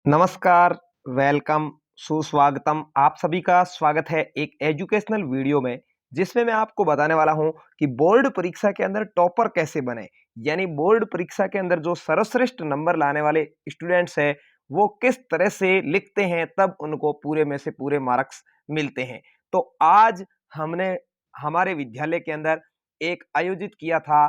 नमस्कार, वेलकम, सुस्वागतम। आप सभी का स्वागत है एक एजुकेशनल वीडियो में, जिसमें मैं आपको बताने वाला हूं कि बोर्ड परीक्षा के अंदर टॉपर कैसे बने। यानी बोर्ड परीक्षा के अंदर जो सर्वश्रेष्ठ नंबर लाने वाले स्टूडेंट्स हैं, वो किस तरह से लिखते हैं, तब उनको पूरे में से पूरे मार्क्स मिलते हैं। तो आज हमने हमारे विद्यालय के अंदर एक आयोजित किया था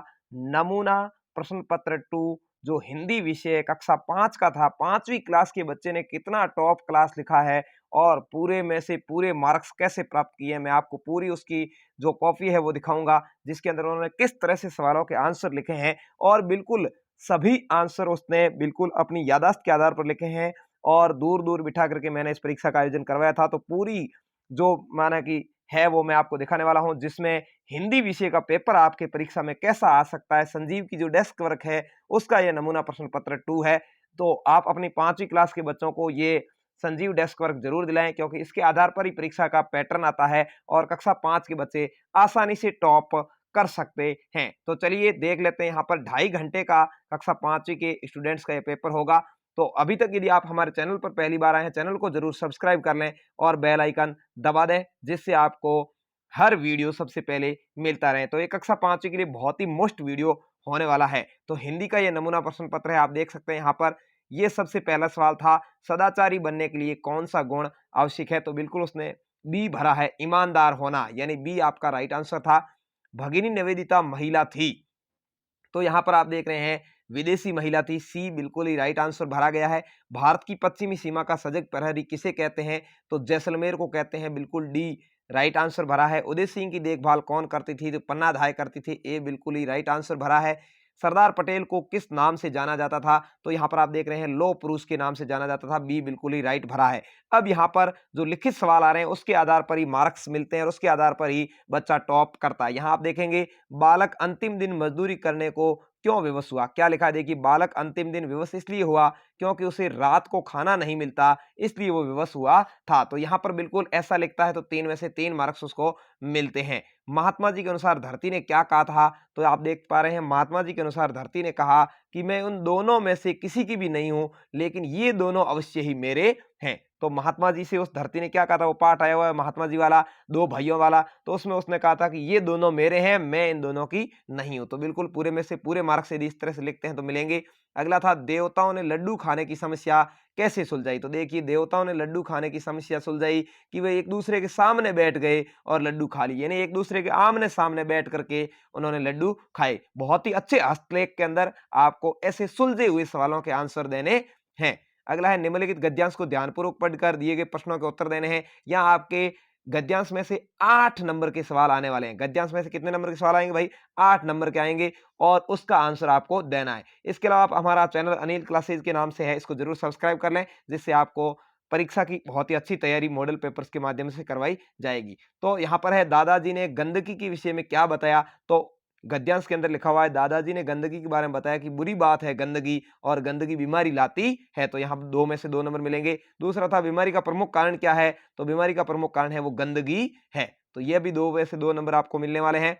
नमूना प्रश्न पत्र 2, जो हिंदी विषय कक्षा 5 का था। 5वीं क्लास के बच्चे ने कितना टॉप क्लास लिखा है और पूरे में से पूरे मार्क्स कैसे प्राप्त किए, मैं आपको पूरी उसकी जो कॉपी है वो दिखाऊंगा, जिसके अंदर उन्होंने किस तरह से सवालों के आंसर लिखे हैं। और बिल्कुल सभी आंसर उसने बिल्कुल अपनी याददाश्त के आधार पर लिखे हैं और दूर दूर बिठा करके मैंने इस परीक्षा का आयोजन करवाया था। तो पूरी जो माना कि है वो मैं आपको दिखाने वाला हूं, जिसमें हिंदी विषय का पेपर आपके परीक्षा में कैसा आ सकता है। संजीव की जो डेस्क वर्क है उसका ये नमूना प्रश्न पत्र 2 है। तो आप अपनी 5वीं क्लास के बच्चों को ये संजीव डेस्क वर्क जरूर दिलाएं, क्योंकि इसके आधार पर ही परीक्षा का पैटर्न आता है और कक्षा 5 के बच्चे आसानी से टॉप कर सकते हैं। तो चलिए देख लेते हैं। यहाँ पर 2.5 घंटे का कक्षा 5वीं के स्टूडेंट्स का ये पेपर होगा। तो अभी तक यदि आप हमारे चैनल पर पहली बार आए हैं, चैनल को जरूर सब्सक्राइब कर लें और बेल आइकन दबा दें, जिससे आपको हर वीडियो सबसे पहले मिलता रहे। तो ये कक्षा 5वीं के लिए बहुत ही मोस्ट वीडियो होने वाला है। तो हिंदी का ये नमूना प्रश्न पत्र है, आप देख सकते हैं यहाँ पर। ये सबसे पहला सवाल था, सदाचारी बनने के लिए कौन सा गुण आवश्यक है। तो बिल्कुल उसने बी भरा है, ईमानदार होना, यानी बी आपका राइट आंसर था। भगिनी निवेदिता महिला थी, तो यहाँ पर आप देख रहे हैं विदेशी महिला थी, सी बिल्कुल ही राइट आंसर भरा गया है। भारत की पश्चिमी सीमा का सजग प्रहरी किसे कहते हैं, तो जैसलमेर को कहते हैं, बिल्कुल डी राइट आंसर भरा है। उदय सिंह की देखभाल कौन करती थी, तो पन्ना धाय करती थी, ए बिल्कुल ही राइट आंसर भरा है। सरदार पटेल को किस नाम से जाना जाता था, तो यहाँ पर आप देख रहे हैं लौह पुरुष के नाम से जाना जाता था, बी बिल्कुल ही राइट भरा है। अब यहाँ पर जो लिखित सवाल आ रहे हैं उसके आधार पर ही मार्क्स मिलते हैं और उसके आधार पर ही बच्चा टॉप करता है। यहाँ आप देखेंगे, बालक अंतिम दिन मजदूरी करने को क्यों विवश हुआ। क्या लिखा है, देखिए, बालक अंतिम दिन विवश इसलिए हुआ क्योंकि उसे रात को खाना नहीं मिलता, इसलिए वो विवश हुआ था। तो यहाँ पर बिल्कुल ऐसा लिखता है, तो 3 में से 3 मार्क्स उसको मिलते हैं। महात्मा जी के अनुसार धरती ने क्या कहा था, तो आप देख पा रहे हैं महात्मा जी के अनुसार धरती ने कहा कि मैं उन दोनों में से किसी की भी नहीं हूं, लेकिन ये दोनों अवश्य ही मेरे हैं। तो महात्मा जी से उस धरती ने क्या कहा था, वो पाठ आया हुआ है महात्मा जी वाला, 2 भाइयों वाला, तो उसमें उसने कहा था कि ये दोनों मेरे हैं, मैं इन दोनों की नहीं हूं। तो बिल्कुल पूरे में से पूरे मार्क्स यदि इस तरह से लिखते हैं तो मिलेंगे। अगला था, देवताओं ने लड्डू खाने की समस्या कैसे सुलझाई। तो देखिए, देवताओं ने लड्डू खाने की समस्या सुलझाई कि वे एक दूसरे के सामने बैठ गए और लड्डू खा लिए, यानी एक दूसरे के आमने सामने बैठ करके उन्होंने लड्डू खाए। बहुत ही अच्छे हस्तलेख के अंदर आपको ऐसे सुलझे हुए सवालों के आंसर देने हैं। अगला है, निम्नलिखित गद्यांश को ध्यानपूर्वक पढ़कर दिए गए प्रश्नों के उत्तर देने हैं। यहाँ आपके गद्यांश में से 8 नंबर के सवाल आने वाले हैं। गद्यांश में से कितने नंबर के सवाल आएंगे भाई, 8 नंबर के आएंगे और उसका आंसर आपको देना है। इसके अलावा आप हमारा चैनल अनिल क्लासेज के नाम से है, इसको जरूर सब्सक्राइब कर लें, जिससे आपको परीक्षा की बहुत ही अच्छी तैयारी मॉडल पेपर्स के माध्यम से करवाई जाएगी। तो यहाँ पर है, दादाजी ने गंदगी के विषय में क्या बताया। तो गद्यांश के अंदर लिखा हुआ है, दादाजी ने गंदगी के बारे में बताया कि बुरी बात है गंदगी और गंदगी बीमारी लाती है। तो यहाँ 2 में से 2 नंबर मिलेंगे। दूसरा था, बीमारी का प्रमुख कारण क्या है, तो बीमारी का प्रमुख कारण है वो गंदगी है। तो ये भी 2 में से 2 नंबर आपको मिलने वाले हैं।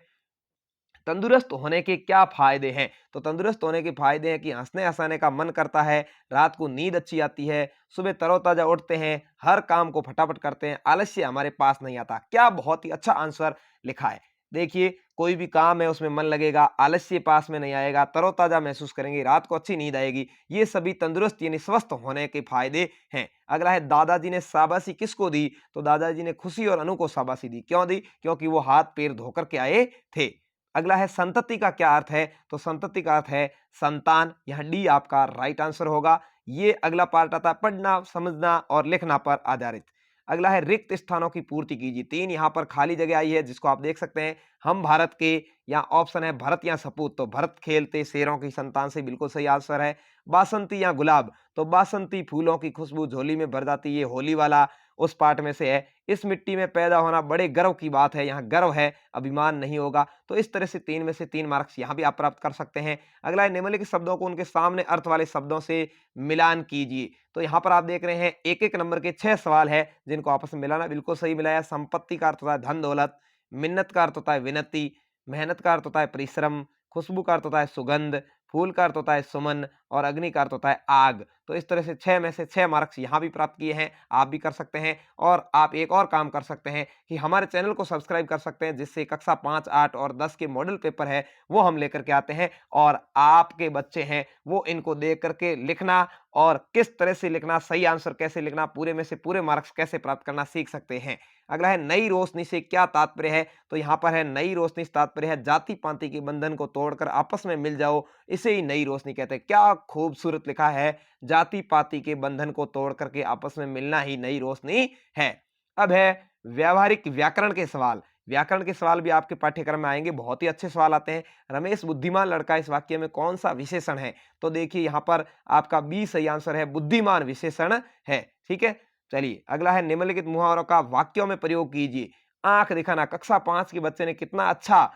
तंदुरुस्त होने के क्या फायदे हैं, तो तंदुरुस्त होने के फायदे हैं कि हंसने हंसाने का मन करता है, रात को नींद अच्छी आती है, सुबह तरोताजा उठते हैं, हर काम को फटाफट करते हैं, आलस्य हमारे पास नहीं आता। क्या बहुत ही अच्छा आंसर लिखा है। देखिए, कोई भी काम है उसमें मन लगेगा, आलस्य पास में नहीं आएगा, तरोताजा महसूस करेंगे, रात को अच्छी नींद आएगी। ये सभी तंदुरुस्त यानी स्वस्थ होने के फायदे हैं। अगला है, दादाजी ने शाबाशी किसको दी, तो दादाजी ने खुशी और अनु को शाबाशी दी। क्यों दी, क्योंकि वो हाथ पैर धोकर के आए थे। अगला है, संतति का क्या अर्थ है, तो संतति का अर्थ है संतान। यह डी आपका राइट आंसर होगा। ये अगला पार्ट आता है, पढ़ना समझना और लिखना पर आधारित। अगला है, रिक्त स्थानों की पूर्ति कीजिए। 3 यहाँ पर खाली जगह आई है, जिसको आप देख सकते हैं, हम भारत के, या ऑप्शन है भरत या सपूत। तो भरत खेलते शेरों की संतान से बिल्कुल सही आंसर है। बासंती या गुलाब, तो बासंती फूलों की खुशबू झोली में भर जाती, ये होली वाला उस पार्ट में से है। इस मिट्टी में पैदा होना बड़े गर्व की बात है, यहाँ गर्व है, अभिमान नहीं होगा। तो इस तरह से 3 में से 3 मार्क्स यहाँ भी आप प्राप्त कर सकते हैं। अगला है, निम्नलिखित शब्दों को उनके सामने अर्थ वाले शब्दों से मिलान कीजिए। तो यहाँ पर आप देख रहे हैं एक एक नंबर के 6 सवाल है, जिनको आपस में मिलाना बिल्कुल सही मिलाया। संपत्ति का अर्थ होता है धन दौलत, मिन्नत का अर्थ होता है विनती, मेहनत का अर्थ होता है परिश्रम, खुशबू का अर्थ होता है सुगंध, फूल का अर्थ होता है सुमन और अग्नि का अर्थ होता है आग। तो इस तरह से 6 में से 6 मार्क्स यहाँ भी प्राप्त किए हैं, आप भी कर सकते हैं। और आप एक और काम कर सकते हैं कि हमारे चैनल को सब्सक्राइब कर सकते हैं, जिससे कक्षा 5, 8 और 10 के मॉडल पेपर है वो हम लेकर के आते हैं और आपके बच्चे हैं वो इनको देख करके लिखना और किस तरह से लिखना, सही आंसर कैसे लिखना, पूरे में से पूरे मार्क्स कैसे प्राप्त करना सीख सकते हैं। अगला है नई रोशनी से क्या तात्पर्य है? तो यहाँ पर है नई रोशनी से तात्पर्य है जाति पाति के बंधन को तोड़कर आपस में मिल जाओ, इसे ही नई रोशनी कहते हैं। क्या खूबसूरत लिखा है, जाति पाति के बंधन को तोड़ करके आपस में मिलना ही नई रोशनी है। अब है व्यावहारिक व्याकरण के सवाल। व्याकरण के सवाल भी आपके पाठ्यक्रम में आएंगे, बहुत ही अच्छे सवाल आते हैं। रमेश बुद्धिमान लड़का इस वाक्य में कौन सा विशेषण है? तो देखिए यहाँ पर आपका बी सही आंसर है, बुद्धिमान विशेषण है। ठीक है, चलिए अगला है निम्नलिखित मुहावरों का वाक्यों में प्रयोग कीजिए। आंख दिखाना, कक्षा 5 के बच्चे ने कितना अच्छा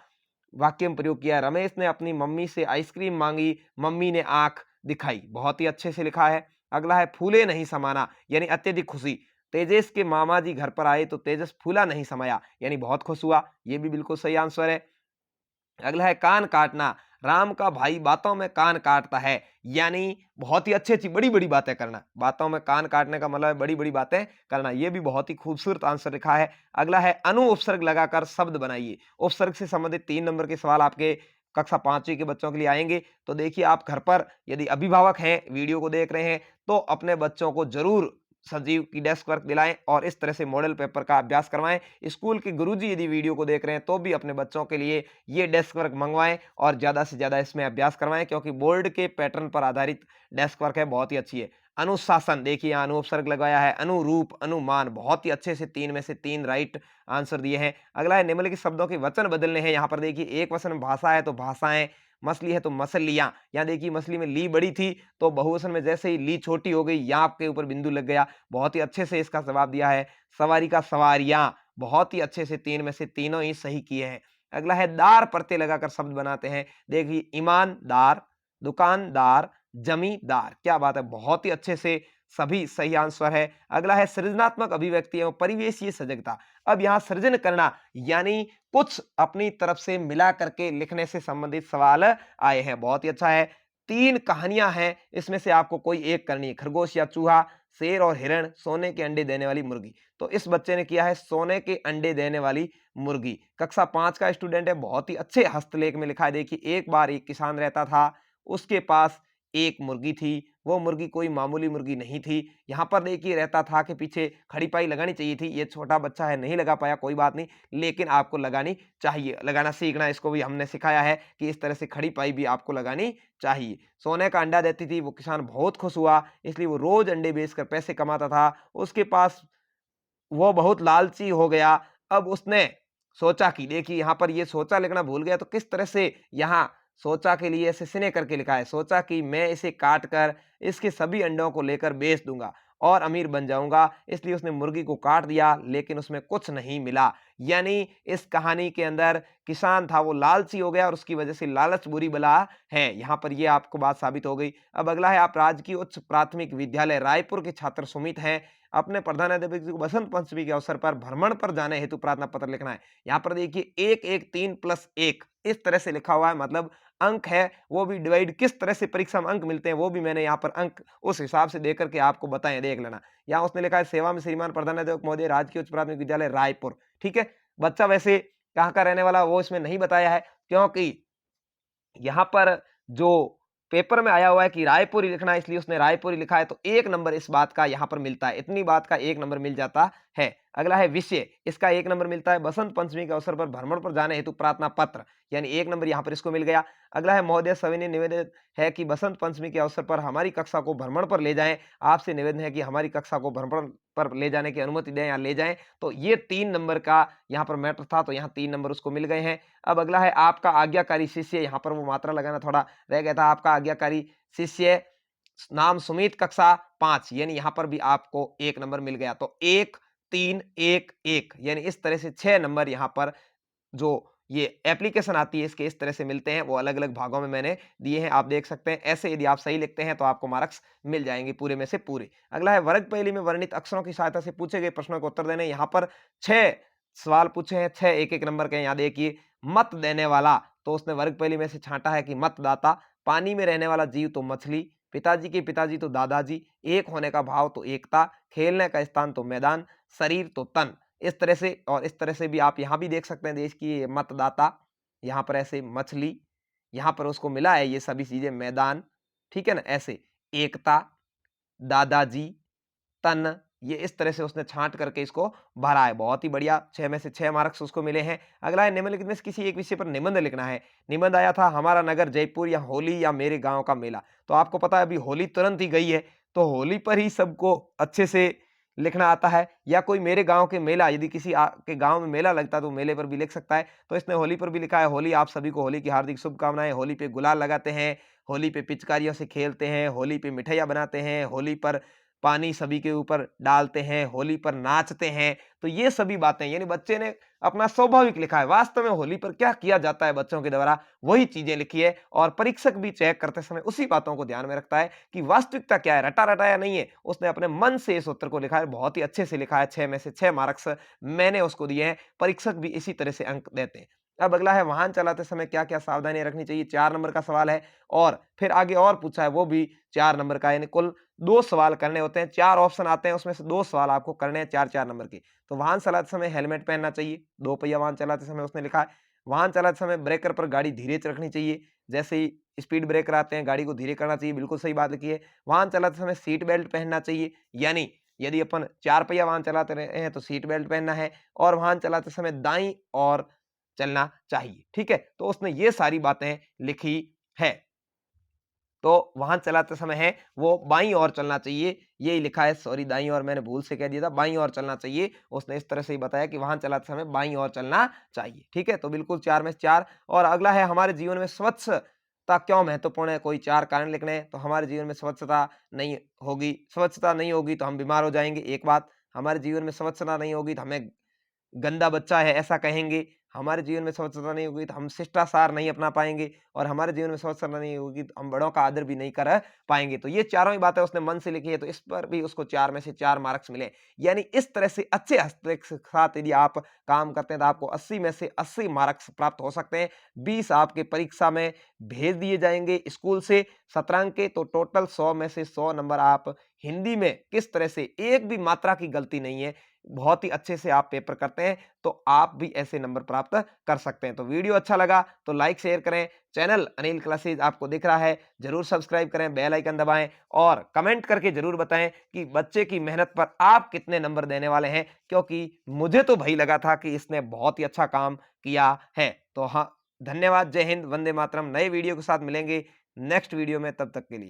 वाक्य में प्रयोग किया। रमेश ने अपनी मम्मी से आइसक्रीम मांगी, मम्मी ने आंख दिखाई, बहुत ही अच्छे से लिखा है। अगला है फूले नहीं समाना, यानी अत्यधिक खुशी। तेजस के मामा जी घर पर आए तो तेजस फूला नहीं समाया, यानी बहुत खुश हुआ, ये भी बिल्कुल सही आंसर है। अगला है कान काटना, राम का भाई बातों में कान काटता है, यानी बहुत ही अच्छी अच्छी बड़ी बड़ी बातें करना। बातों में कान काटने का मतलब है बड़ी बड़ी बातें करना, ये भी बहुत ही खूबसूरत आंसर लिखा है। अगला है अनु उपसर्ग लगाकर शब्द बनाइए। उपसर्ग से संबंधित 3 नंबर के सवाल आपके कक्षा 5वीं के बच्चों के लिए आएंगे। तो देखिए आप घर पर यदि अभिभावक हैं, वीडियो को देख रहे हैं, तो अपने बच्चों को जरूर सजीव की डेस्क वर्क दिलाएं और इस तरह से मॉडल पेपर का अभ्यास करवाएं। स्कूल के गुरुजी यदि वीडियो को देख रहे हैं तो भी अपने बच्चों के लिए ये डेस्क वर्क मंगवाएं और ज्यादा से ज्यादा इसमें अभ्यास करवाएं, क्योंकि बोर्ड के पैटर्न पर आधारित डेस्क वर्क है, बहुत ही अच्छी है। अनुशासन, देखिए यहाँ अनुपसर्ग लगाया है। अनुरूप, अनुमान, बहुत ही अच्छे से 3 में से 3 राइट आंसर दिए हैं। अगला है निम्नलिखित शब्दों के वचन बदलने हैं। यहाँ पर देखिए एक वचन भाषा है तो भाषाएं, मछली है तो मछलियां। यहाँ देखिए मछली में ली बड़ी थी तो बहुवचन में जैसे ही ली छोटी हो गई, यहाँ आपके ऊपर बिंदु लग गया। बहुत ही अच्छे से इसका जवाब दिया है। सवारी का सवारियां, बहुत ही अच्छे से 3 में से तीनों ही सही किए हैं। अगला है दार प्रत्यय लगाकर शब्द बनाते हैं। देखिए ईमानदार, दुकानदार, जमींदार, क्या बात है, बहुत ही अच्छे से सभी सही आंसर है। अगला है सृजनात्मक अभिव्यक्ति एवं परिवेशीय सजगता। अब यहाँ सृजन करना यानी कुछ अपनी तरफ से मिला करके लिखने से संबंधित सवाल आए हैं, बहुत ही अच्छा है। 3 कहानियां हैं, इसमें से आपको कोई एक करनी है। खरगोश या चूहा, शेर और हिरण, सोने के अंडे देने वाली मुर्गी। तो इस बच्चे ने किया है सोने के अंडे देने वाली मुर्गी। कक्षा 5 का स्टूडेंट है, बहुत ही अच्छे हस्तलेख में लिखा है। देखिए एक बार एक किसान रहता था, उसके पास एक मुर्गी थी। वो मुर्गी कोई मामूली मुर्गी नहीं थी। यहाँ पर देखिए रहता था कि पीछे खड़ी पाई लगानी चाहिए थी। ये छोटा बच्चा है, नहीं लगा पाया, कोई बात नहीं, लेकिन आपको लगानी चाहिए, लगाना सीखना, इसको भी हमने सिखाया है कि इस तरह से खड़ी पाई भी आपको लगानी चाहिए। सोने का अंडा देती थी, वो किसान बहुत खुश हुआ, इसलिए वो रोज अंडे बेचकर पैसे कमाता था। उसके पास वो बहुत लालची हो गया। अब उसने सोचा कि, देखिए यहाँ पर ये सोचा लिखना भूल गया, तो किस तरह से यहाँ सोचा के लिए ऐसे सिने करके लिखा है। सोचा कि मैं इसे काट कर इसके सभी अंडों को लेकर बेच दूंगा और अमीर बन जाऊंगा, इसलिए उसने मुर्गी को काट दिया, लेकिन उसमें कुछ नहीं मिला। यानी इस कहानी के अंदर किसान था वो लालची हो गया और उसकी वजह से लालच बुरी बला है। यहाँ पर ये आपको बात साबित हो गई। अब अगला है, आप राजकीय उच्च प्राथमिक विद्यालय रायपुर के छात्र सुमित हैं। अपने प्रधानाध्यापक जी को बसंत पंचमी के अवसर पर भ्रमण पर जाने हेतु प्रार्थना पत्र लिखना है। यहाँ पर देखिए 1 1 3 प्लस 1 इस तरह से लिखा हुआ है, मतलब अंक है वो भी डिवाइड किस तरह से परीक्षा में अंक मिलते हैं वो भी मैंने यहाँ पर अंक उस हिसाब से देकर के आपको बताएं, देख लेना। यहाँ उसने लिखा है सेवा में श्रीमान प्रधानाध्यापक महोदय राजकीय उच्च प्राथमिक विद्यालय रायपुर। ठीक है, बच्चा वैसे कहाँ का रहने वाला वो इसमें नहीं बताया है, क्योंकि यहाँ पर जो पेपर में आया हुआ है कि रायपुर ही लिखना है, इसलिए उसने रायपुर ही लिखा है। तो 1 नंबर इस बात का यहाँ पर मिलता है, इतनी बात का 1 नंबर मिल जाता है। अगला है विषय, इसका 1 नंबर मिलता है। बसंत पंचमी के अवसर पर भ्रमण पर जाने हेतु प्रार्थना पत्र, यानी 1 नंबर यहाँ पर इसको मिल गया। अगला है महोदय सविनय निवेदन है कि बसंत पंचमी के अवसर पर हमारी कक्षा को भ्रमण पर ले जाएं। आपसे निवेदन है कि हमारी कक्षा को भ्रमण पर ले जाने की अनुमति दें या ले जाएं। तो ये 3 नंबर का यहाँ पर मैटर था, तो यहाँ 3 नंबर उसको मिल गए हैं। अब अगला है आपका आज्ञाकारी शिष्य, यहाँ पर वो मात्रा लगाना थोड़ा रह गया था। आपका आज्ञाकारी शिष्य नाम सुमित, कक्षा 5, यानी यहाँ पर भी आपको 1 नंबर मिल गया। तो 1 3 1 1, यानी इस तरह से 6 नंबर यहाँ पर जो ये एप्लीकेशन आती है इसके इस तरह से मिलते हैं, वो अलग अलग भागों में मैंने दिए हैं, आप देख सकते हैं। ऐसे यदि आप सही लिखते हैं तो आपको मार्क्स मिल जाएंगे पूरे में से पूरे। अगला है वर्ग पहेली में वर्णित अक्षरों की सहायता से पूछे गए प्रश्नों को उत्तर देने। यहाँ पर 6 सवाल पूछे हैं, 6 1 1 नंबर के। यहाँ देखिए मत देने वाला, तो उसने वर्ग पहेली में से छांटा है कि मतदाता। पानी में रहने वाला जीव तो मछली, पिताजी के पिताजी तो दादाजी, एक होने का भाव तो एकता, खेलने का स्थान तो मैदान, शरीर तो तन। इस तरह से, और इस तरह से भी आप यहाँ भी देख सकते हैं देश की मतदाता, यहाँ पर ऐसे मछली, यहाँ पर उसको मिला है ये सभी चीजें, मैदान, ठीक है ना, ऐसे एकता, दादाजी, तन, ये इस तरह से उसने छांट करके इसको भरा है। बहुत ही बढ़िया, 6 में से 6 मार्क्स उसको मिले हैं। अगला है निम्नलिखित में से किसी एक विषय पर निबंध लिखना है। निबंध आया था हमारा नगर जयपुर, या होली, या मेरे गांव का मेला। तो आपको पता है अभी होली तुरंत ही गई है, तो होली पर ही सबको अच्छे से लिखना आता है, या कोई मेरे गांव के मेला, यदि किसी के गांव में मेला लगता है तो मेले पर भी लिख सकता है। तो इसने होली पर भी लिखा है, होली आप सभी को होली की हार्दिक शुभकामनाएं। होली पे गुलाल लगाते हैं, होली पे पिचकारियों से खेलते हैं, होली पे मिठाइयाँ बनाते हैं, होली पर पानी सभी के ऊपर डालते हैं, होली पर नाचते हैं। तो ये सभी बातें, यानी बच्चे ने अपना स्वाभाविक लिखा है। वास्तव में होली पर क्या किया जाता है बच्चों के द्वारा, वही चीजें लिखी है। और परीक्षक भी चेक करते समय उसी बातों को ध्यान में रखता है कि वास्तविकता क्या है, रटा रटाया नहीं है। उसने अपने मन से इस उत्तर को लिखा है, बहुत ही अच्छे से लिखा है। 6 में से 6 मार्क्स मैंने उसको दिए हैं। परीक्षक भी इसी तरह से अंक देते हैं। अब अगला है, वाहन चलाते समय क्या क्या सावधानियां रखनी चाहिए। 4 नंबर का सवाल है, और फिर आगे और पूछा है, वो भी 4 नंबर का, यानी कुल 2 सवाल करने होते हैं। 4 ऑप्शन आते हैं, उसमें से 2 सवाल आपको करने हैं 4-4 नंबर के। तो वाहन चलाते समय हेलमेट पहनना चाहिए, 2 पहिया वाहन चलाते समय उसने लिखा है। वाहन चलाते समय ब्रेकर पर गाड़ी धीरे रखनी चाहिए, जैसे ही स्पीड ब्रेकर आते हैं गाड़ी को धीरे करना चाहिए, बिल्कुल सही बात लिखी है। वाहन चलाते समय सीट बेल्ट पहनना चाहिए, यानी यदि अपन 4 पहिया वाहन चलाते रहे हैं तो सीट बेल्ट पहनना है, और वाहन चलाते समय दाईं और चलना चाहिए, ठीक है। तो उसने ये सारी बातें लिखी है। तो वाहन चलाते समय है वो बाईं ओर चलना चाहिए, यही लिखा है। सॉरी, दाईं ओर मैंने भूल से कह दिया था, बाईं ओर चलना चाहिए। उसने इस तरह से ही बताया कि वाहन चलाते समय बाईं ओर चलना चाहिए, ठीक है। तो बिल्कुल 4 में से 4। और अगला है, हमारे जीवन में स्वच्छता क्यों महत्वपूर्ण है। कोई 4 कारण लिखने हैं। तो हमारे जीवन में स्वच्छता नहीं होगी तो हम बीमार हो जाएंगे, एक बात। हमारे जीवन में स्वच्छता नहीं होगी तो हमें गंदा बच्चा है ऐसा कहेंगे। हमारे जीवन में स्वच्छता नहीं होगी तो हम शिष्टाचार नहीं अपना पाएंगे, और हमारे जीवन में स्वच्छता नहीं होगी तो हम बड़ों का आदर भी नहीं कर पाएंगे। तो ये चारों ही बातें उसने मन से लिखी है, तो इस पर भी उसको 4 में से 4 मार्क्स मिले। यानी इस तरह से अच्छे हस्तलेख के साथ यदि आप काम करते हैं तो आपको 80 में से 80 मार्क्स प्राप्त हो सकते हैं। 20 आपके परीक्षा में भेज दिए जाएंगे स्कूल से, शतरंज के। तो टोटल 100 में से 100 नंबर आप हिंदी में किस तरह से, एक भी मात्रा की गलती नहीं है, बहुत ही अच्छे से आप पेपर करते हैं, तो आप भी ऐसे नंबर प्राप्त कर सकते हैं। तो वीडियो अच्छा लगा तो लाइक शेयर करें। चैनल अनिल क्लासेज आपको दिख रहा है, जरूर सब्सक्राइब करें, बेल आइकन दबाएं, और कमेंट करके जरूर बताएं कि बच्चे की मेहनत पर आप कितने नंबर देने वाले हैं, क्योंकि मुझे तो भाई लगा था कि इसने बहुत ही अच्छा काम किया है। तो हाँ, धन्यवाद, जय हिंद, वंदे मातरम। नए वीडियो के साथ मिलेंगे नेक्स्ट वीडियो में, तब तक के लिए।